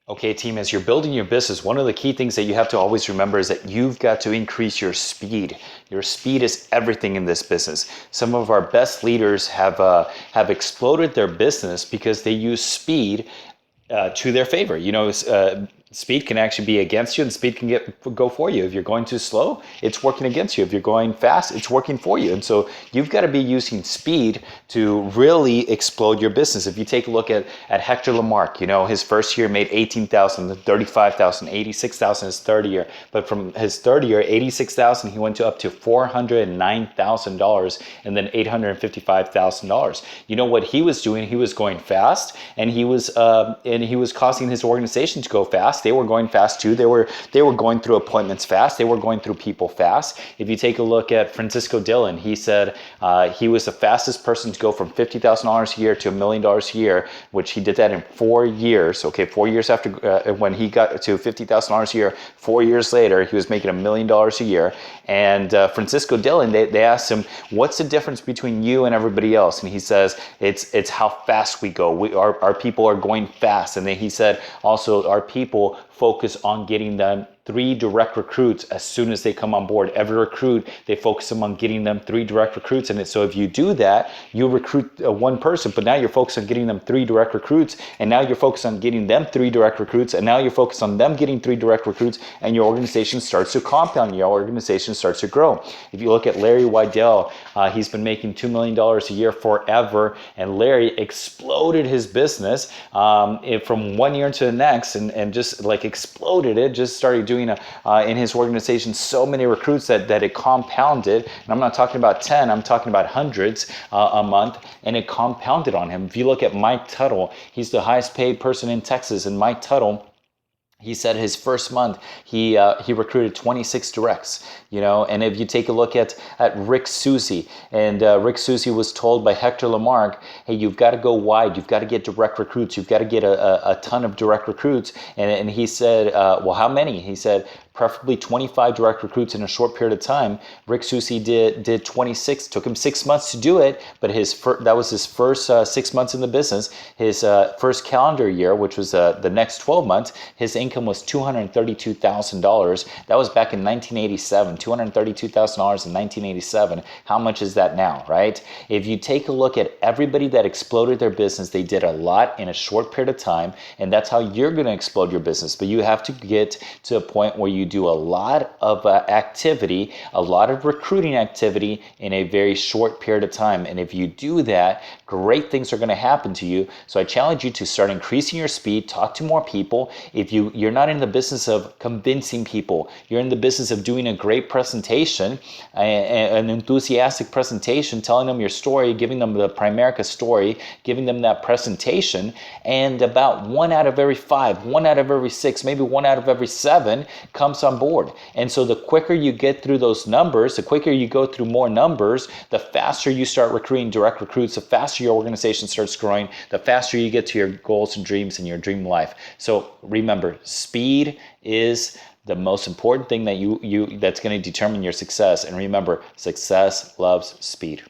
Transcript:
Okay, team, as you're building your business, one of the key things that you have to always remember is that you've got to increase your speed. Your speed is everything in this business. Some of our best leaders have exploded their business because they use speed to their favor. Speed can actually be against you, and speed can go for you. If you're going too slow, it's working against you. If you're going fast, it's working for you. And so you've got to be using speed to really explode your business. If you take a look at Hector Lamarck, his first year made 18,000, 35,000, 86,000 his third year. But from his third year, 86,000, he went to up to $409,000 and then $855,000. You know what he was doing? He was going fast, and he was causing his organization to go fast. They were going fast too. They were going through appointments fast. They were going through people fast. If you take a look at Francisco Dillon, he said he was the fastest person to go from $50,000 a year to $1 million a year, which he did that in 4 years. Okay, 4 years after when he got to $50,000 a year, 4 years later, he was making $1 million a year. And Francisco Dillon, they asked him, what's the difference between you and everybody else? And he says, it's how fast we go. Our people are going fast. And then he said, also, our people focus on getting them 3 direct recruits as soon as they come on board. Every recruit, they focus on getting them 3 direct recruits. And so if you do that, you recruit one person, but now you're focused on getting them 3 direct recruits. And now you're focused on getting them 3 direct recruits. And now you're focused on them getting 3 direct recruits. And your organization starts to compound. Your organization starts to grow. If you look at Larry Weidel, he's been making $2 million a year forever. And Larry exploded his business from 1 year to the next and just like exploded it, just started doing in his organization so many recruits that it compounded. And I'm not talking about 10, I'm talking about hundreds a month, and it compounded on him. If you look at Mike Tuttle, he's the highest paid person in Texas, and Mike Tuttle, he said his first month he recruited 26 directs, and if you take a look at Rick Susie, and Rick Susie was told by Hector Lamarck, hey, you've got to go wide, you've got to get direct recruits, you've got to get a ton of direct recruits, and he said, well, how many? He said, preferably 25 direct recruits in a short period of time. Rick Susie did 26. Took him 6 months to do it, but that was his first 6 months in the business. His first calendar year, which was the next 12 months, his income was $232,000. That was back in 1987. $232,000 in 1987. How much is that now, right? If you take a look at everybody that exploded their business, they did a lot in a short period of time, and that's how you're going to explode your business. But you have to get to a point where you do a lot of activity, a lot of recruiting activity in a very short period of time. And if you do that, great things are going to happen to you. So I challenge you to start increasing your speed, talk to more people. If you're not in the business of convincing people, you're in the business of doing a great presentation, an enthusiastic presentation, telling them your story, giving them the Primerica story, giving them that presentation, and about 1 out of every 5, 1 out of every 6, maybe 1 out of every 7 comes on board. And so the quicker you get through those numbers, the quicker you go through more numbers, the faster you start recruiting direct recruits, the faster your organization starts growing, the faster you get to your goals and dreams and your dream life. So remember, speed is the most important thing that that's going to determine your success. And remember, success loves speed.